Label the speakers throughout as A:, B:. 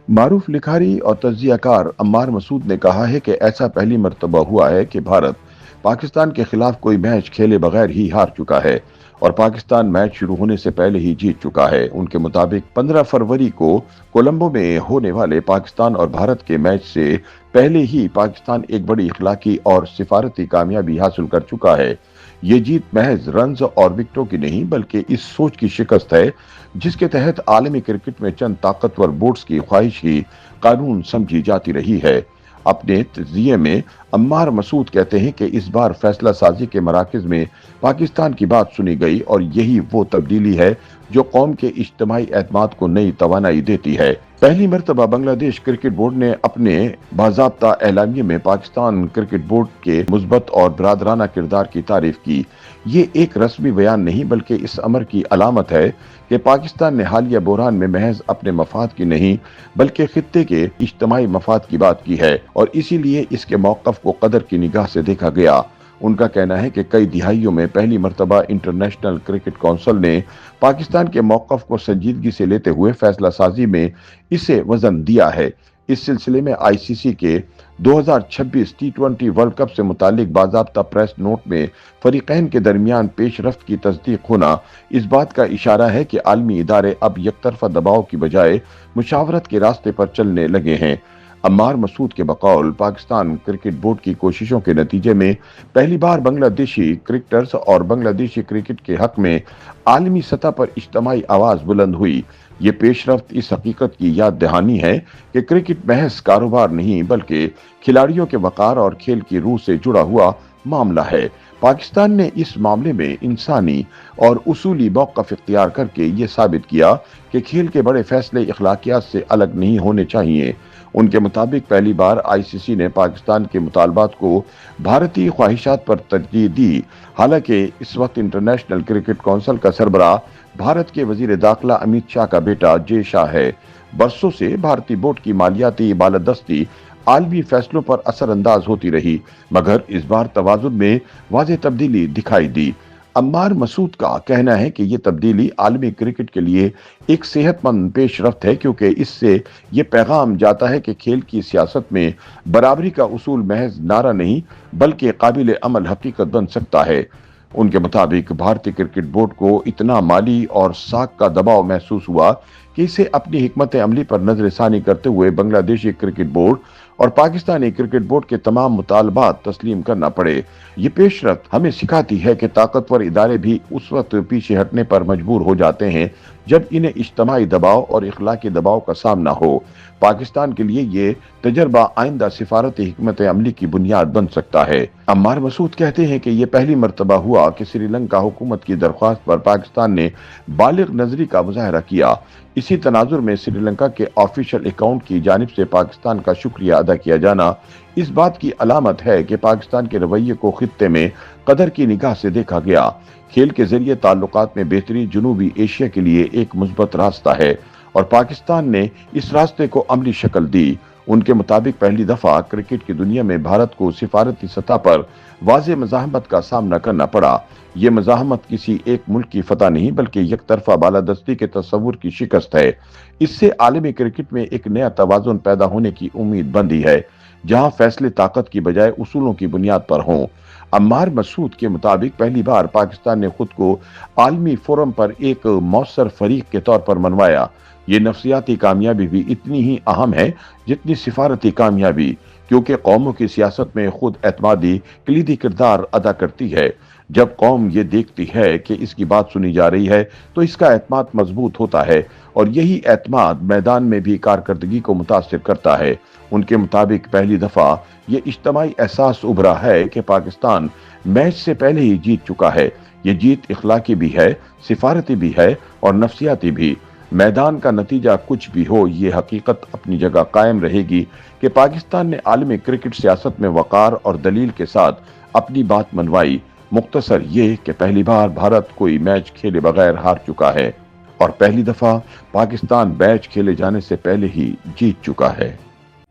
A: मारूफ लिखारी और तज्जियाकार अम्मार मसूद ने कहा है कि ऐसा पहली मर्तबा हुआ है कि भारत पाकिस्तान के खिलाफ कोई मैच खेले बगैर ही हार चुका है और पाकिस्तान मैच शुरू होने से पहले ही जीत चुका है। उनके मुताबिक 15 फरवरी को कोलंबो में होने वाले पाकिस्तान और भारत के मैच से पहले ही पाकिस्तान एक बड़ी इखलाकी और सिफारती कामयाबी हासिल कर चुका है। ये जीत महज रन्स और विकेटों की नहीं बल्कि इस सोच की शिकस्त है जिसके तहत आलमी क्रिकेट में चंद ताकतवर बोर्ड्स की ख्वाहिश ही कानून समझी जाती रही है। अपने तज़किये में अम्मार मसूद कहते हैं कि इस बार फैसला साजी के मराकज में पाकिस्तान की बात सुनी गई और यही वो तब्दीली है जो कौम के इज्तिमाई एतमाद को नई तवानाई देती है। पहली मर्तबा बांग्लादेश क्रिकेट बोर्ड ने अपने बाज़ाब्ता एलामिये में पाकिस्तान क्रिकेट बोर्ड के मुस्बत और बरादराना किरदार की तारीफ की। ये एक रस्मी बयान नहीं बल्कि इस अमर की अलामत है कि पाकिस्तान ने हालिया बहरान में महज अपने मफाद की नहीं बल्कि खित्ते के इज्तिमाई मफाद की बात की है और इसीलिए इसके मौक़िफ़ को कदर की निगाह से देखा गया। उनका कहना है कि कई दिहाइयों में पहली मर्तबा इंटरनेशनल क्रिकेट काउंसिल ने पाकिस्तान के मौक़िफ़ को संजीदगी से लेते हुए फैसला साजी में इसे वजन दिया है। इस सिलसिले में आईसीसी के 2026 टी20 वर्ल्ड कप से मुतालिक बाज़ाब्ता प्रेस नोट में फरीकैन के दरमियान पेशरफ्त की तस्दीक होना इस बात का इशारा है कि आलमी इदारे अब यकतरफा दबाव की बजाय मुशावरत के रास्ते पर चलने लगे हैं। अम्मार मसूद के बकौल पाकिस्तान क्रिकेट बोर्ड की कोशिशों के नतीजे में पहली बार बांग्लादेशी क्रिकेटर्स और बांग्लादेशी क्रिकेट के हक में आलमी सतह पर इज्तिमाई आवाज बुलंद हुई। ये पेशरफ्त इस हकीकत की याद दहानी है कि क्रिकेट महज कारोबार नहीं बल्कि खिलाड़ियों के वकार और खेल की रूह से जुड़ा हुआ मामला है। पाकिस्तान ने इस मामले में इंसानी और उसूली मौक़िफ़ इख्तियार करके ये साबित किया कि खेल के बड़े फैसले अखलाकियात से अलग नहीं होने चाहिए। उनके मुताबिक पहली बार आईसीसी ने पाकिस्तान के मुतालबात को भारतीय ख्वाहिशात पर तरजीह दी। हालांकि इस वक्त इंटरनेशनल क्रिकेट काउंसिल का सरबराह भारत के वजीर दाखिला अमित शाह का बेटा जय शाह है। बरसों से भारतीय बोर्ड की मालियाती बालादस्ती आलमी फैसलों पर असरअंदाज होती रही मगर इस बार तवाज़ुन में वाज़ेह तब्दीली दिखाई दी। अम्मार मसूद का कहना है कि ये तब्दीली आलमी क्रिकेट के लिए एक सेहतमंद पेशरफ्त है क्योंकि इससे ये पैगाम जाता है कि खेल की सियासत में बराबरी का उसूल महज नारा नहीं बल्कि काबिल अमल हकीकत बन सकता है। उनके मुताबिक भारतीय क्रिकेट बोर्ड को इतना माली और साख का दबाव महसूस हुआ कि इसे अपनी हिकमत अमली पर नजरसानी करते हुए बांग्लादेशी क्रिकेट बोर्ड और पाकिस्तानी क्रिकेट बोर्ड के तमाम मुतालबात तस्लीम करना पड़े। ये पेशरफ्त हमें सिखाती है कि ताकतवर इदारे भी उस वक्त पीछे हटने पर मजबूर हो जाते हैं जब इन्हें इज्तिमाई दबाव और इखलाकी दबाव का सामना हो। पाकिस्तान के लिए ये तजर्बा आइंदा सिफारती हिकमत अमली की बुनियाद बन सकता है। अम्मार मसूद कहते हैं कि ये पहली मर्तबा हुआ कि श्रीलंका हुकूमत की दरख्वास्त पर पाकिस्तान ने बालिग नजरी का मुजाहरा किया। इसी तनाजुर में श्रीलंका के ऑफिशियल अकाउंट की जानिब से पाकिस्तान का शुक्रिया अदा किया जाना इस बात की अलामत है कि पाकिस्तान के रवैये को खित्ते में कदर की निगाह से देखा गया। खेल के जरिए ताल्लुकात में बेहतरी जनूबी एशिया के लिए एक मुस्बत रास्ता है और पाकिस्तान ने इस रास्ते को अमली शक्ल दी। उनके मुताबिक पहली दफा क्रिकेट की दुनिया में भारत को सिफारती सतह पर वाज़ेह मज़ाहमत का सामना करना पड़ा। ये मज़ाहमत किसी एक मुल्क की फतह नहीं बल्कि यकतरफा बालादस्ती के तस्वुर की शिकस्त है। इससे आलमी क्रिकेट में एक नया तवाज़ुन पैदा होने की उम्मीद बंधी है जहां फैसले ताकत की बजाय उसूलों की बुनियाद पर हों। अम्मार मसूद के मुताबिक पहली बार पाकिस्तान ने खुद को आलमी फोरम पर एक मौसर फरीक के तौर पर मनवाया। ये नफ्सियाती कामयाबी भी इतनी ही अहम है जितनी सिफारती कामयाबी क्योंकि कौमों की सियासत में खुद एतमादी कलीदी किरदार अदा करती है। जब कौम ये देखती है कि इसकी बात सुनी जा रही है तो इसका एतमाद मजबूत होता है और यही एतमाद मैदान में भी कारकर्दगी को मुतासिर करता है। उनके मुताबिक पहली दफा ये इज्तिमाई एहसास उभरा है कि पाकिस्तान मैच से पहले ही जीत चुका है। ये जीत इखलाकी भी है, सिफारती भी है और नफ्सियाती भी। मैदान का नतीजा कुछ भी हो ये हकीकत अपनी जगह कायम रहेगी कि पाकिस्तान ने आलमी क्रिकेट सियासत में वकार और दलील के साथ अपनी बात मनवाई। मुख्तसर ये कि पहली बार भारत कोई मैच खेले बगैर हार चुका है और पहली दफा पाकिस्तान मैच खेले जाने से पहले ही जीत चुका है।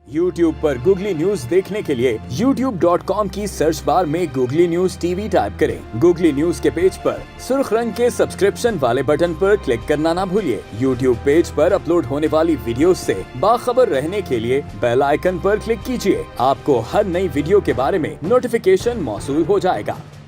B: YouTube पर गूगली न्यूज देखने के लिए youtube.com की सर्च बार में गूगली न्यूज टीवी टाइप करें। गूगली न्यूज के पेज पर सुर्ख रंग के सब्सक्रिप्शन वाले बटन पर क्लिक करना ना भूलिए। YouTube पेज पर अपलोड होने वाली वीडियोस से बाखबर रहने के लिए बेल आइकन पर क्लिक कीजिए। आपको हर नई वीडियो के बारे में नोटिफिकेशन मौसूल हो जाएगा।